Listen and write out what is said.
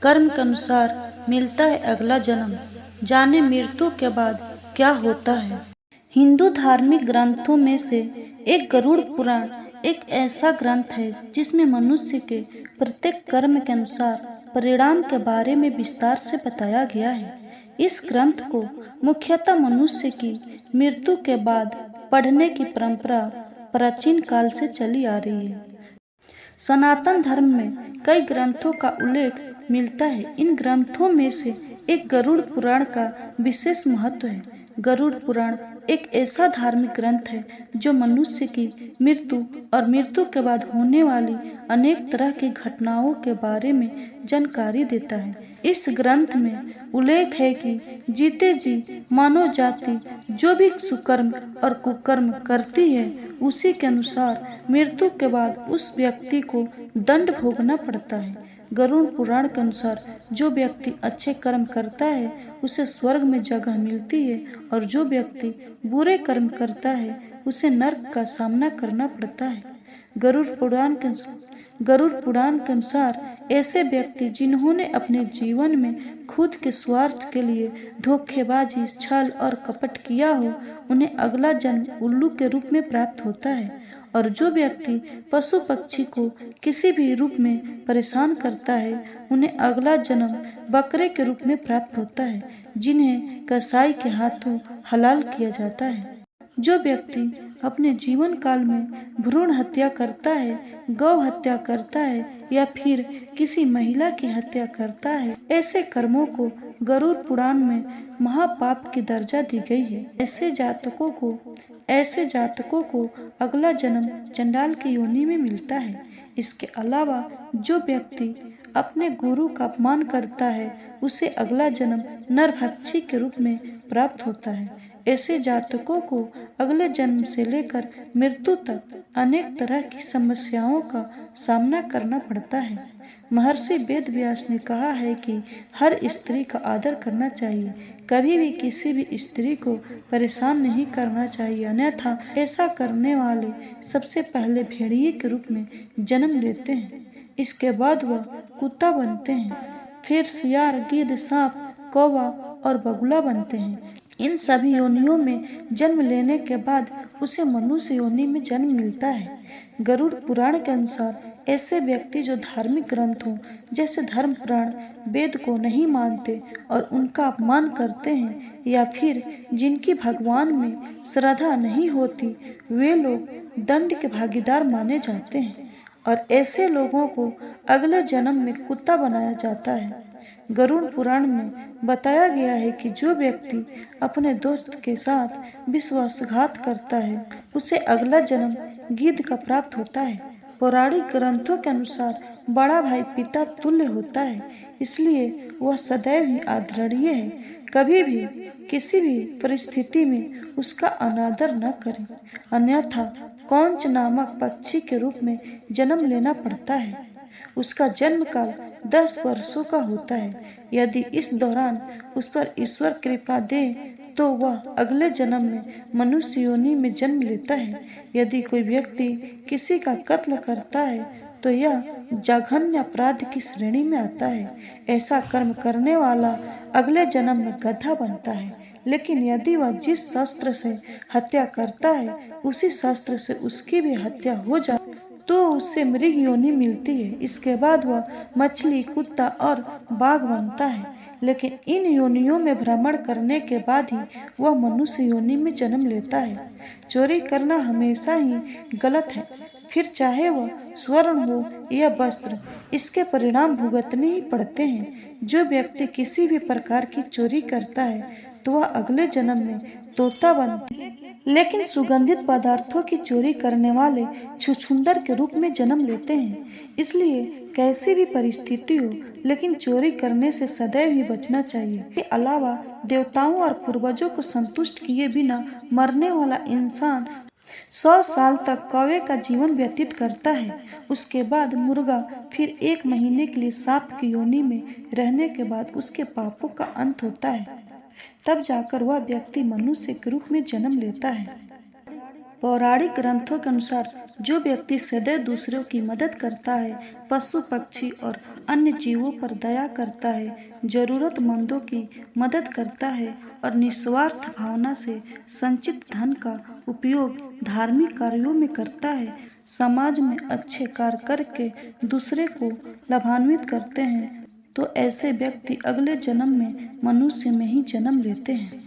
कर्म के अनुसार मिलता है अगला जन्म, जाने मृत्यु के बाद क्या होता है। हिंदू धार्मिक ग्रंथों में से एक गरुड़ पुराण एक ऐसा ग्रंथ है जिसमें मनुष्य के प्रत्येक कर्म के अनुसार परिणाम के बारे में विस्तार से बताया गया है। इस ग्रंथ को मुख्यतः मनुष्य की मृत्यु के बाद पढ़ने की परंपरा प्राचीन काल से चली आ रही है। सनातन धर्म में कई ग्रंथों का उल्लेख मिलता है। इन ग्रंथों में से एक गरुड़ पुराण का विशेष महत्व है। गरुड़ पुराण एक ऐसा धार्मिक ग्रंथ है जो मनुष्य की मृत्यु और मृत्यु के बाद होने वाली अनेक तरह की घटनाओं के बारे में जानकारी देता है। इस ग्रंथ में उल्लेख है कि जीते जी मानव जाति जो भी सुकर्म और कुकर्म करती है उसी के अनुसार मृत्यु के बाद उस व्यक्ति को दंड भोगना पड़ता है। गरुड़ पुराण के अनुसार जो व्यक्ति अच्छे कर्म करता है उसे स्वर्ग में जगह मिलती है और जो व्यक्ति बुरे कर्म करता है उसे नरक का सामना करना पड़ता है। गरुड़ पुराण के अनुसार ऐसे व्यक्ति जिन्होंने अपने जीवन में खुद के स्वार्थ के लिए धोखेबाजी, छल और कपट किया हो उन्हें अगला जन्म उल्लू के रूप में प्राप्त होता है। और जो व्यक्ति पशु पक्षी को किसी भी रूप में परेशान करता है उन्हें अगला जन्म बकरे के रूप में प्राप्त होता है, जिन्हें कसाई के हाथों हलाल किया जाता है। जो व्यक्ति अपने जीवन काल में भ्रूण हत्या करता है, गौ हत्या करता है या फिर किसी महिला की हत्या करता है, ऐसे कर्मों को गरुड़ पुराण में महापाप की दर्जा दी गई है। ऐसे जातकों को अगला जन्म चंडाल की योनि में मिलता है। इसके अलावा जो व्यक्ति अपने गुरु का अपमान करता है उसे अगला जन्म नरभक्षी के रूप में प्राप्त होता है। ऐसे जातकों को अगले जन्म से लेकर मृत्यु तक अनेक तरह की समस्याओं का सामना करना पड़ता है। महर्षि वेद व्यास ने कहा है कि हर स्त्री का आदर करना चाहिए, कभी भी किसी भी स्त्री को परेशान नहीं करना चाहिए, अन्यथा ऐसा करने वाले सबसे पहले भेड़िए के रूप में जन्म लेते हैं, इसके बाद वह कुत्ता बनते हैं, फिर सियार, गिद्ध, सांप, कौवा और बगुला बनते हैं। इन सभी योनियों में जन्म लेने के बाद उसे मनुष्य योनि में जन्म मिलता है। गरुड़ पुराण के अनुसार ऐसे व्यक्ति जो धार्मिक ग्रंथों जैसे धर्म पुराण, वेद को नहीं मानते और उनका अपमान करते हैं या फिर जिनकी भगवान में श्रद्धा नहीं होती, वे लोग दंड के भागीदार माने जाते हैं और ऐसे लोगों को अगले जन्म में कुत्ता बनाया जाता है। गरुड़ पुराण में बताया गया है कि जो व्यक्ति अपने दोस्त के साथ विश्वासघात करता है उसे अगला जन्म गिद्ध का प्राप्त होता है। पौराणिक ग्रंथों के अनुसार बड़ा भाई पिता तुल्य होता है, इसलिए वह सदैव ही आदरणीय है। कभी भी किसी भी परिस्थिति में उसका अनादर न करें, अन्यथा कौंच नामक पक्षी के रूप में जन्म लेना पड़ता है। उसका जन्म काल 10 वर्षों का होता है। यदि इस दौरान उस पर ईश्वर कृपा दे तो वह अगले जन्म में मनुष्य योनि में जन्म लेता है। यदि कोई व्यक्ति किसी का कत्ल करता है तो यह जघन्य अपराध की श्रेणी में आता है। ऐसा कर्म करने वाला अगले जन्म में गधा बनता है। लेकिन यदि वह जिस शस्त्र से हत्या करता है उसी शस्त्र से उसकी भी हत्या हो जाए तो उससे मृग योनि मिलती है। इसके बाद वह मछली, कुत्ता और बाघ बनता है। लेकिन इन योनियों में भ्रमण करने के बाद ही वह मनुष्य योनि में जन्म लेता है। चोरी करना हमेशा ही गलत है, फिर चाहे वह स्वर्ण हो या वस्त्र, इसके परिणाम भुगतने ही पड़ते हैं। जो व्यक्ति किसी भी प्रकार की चोरी करता है तो वह अगले जन्म में तोता बनता है। लेकिन सुगंधित पदार्थों की चोरी करने वाले छुछुंदर के रूप में जन्म लेते हैं। इसलिए कैसी भी परिस्थिति हो, लेकिन चोरी करने से सदैव ही बचना चाहिए। इसके अलावा देवताओं और पूर्वजों को संतुष्ट किए बिना मरने वाला इंसान 100 साल तक कौवे का जीवन व्यतीत करता है। उसके बाद मुर्गा, फिर 1 महीने के लिए सांप की योनि में रहने के बाद उसके पापों का अंत होता है। तब जाकर वह व्यक्ति मनुष्य के रूप में जन्म लेता है। पौराणिक ग्रंथों के अनुसार जो व्यक्ति सदैव दूसरों की मदद करता है, पशु पक्षी और अन्य जीवों पर दया करता है, जरूरतमंदों की मदद करता है और निस्वार्थ भावना से संचित धन का उपयोग धार्मिक कार्यों में करता है, समाज में अच्छे कार्य करके दूसरे को लाभान्वित करते हैं, तो ऐसे व्यक्ति अगले जन्म में मनुष्य में ही जन्म लेते हैं।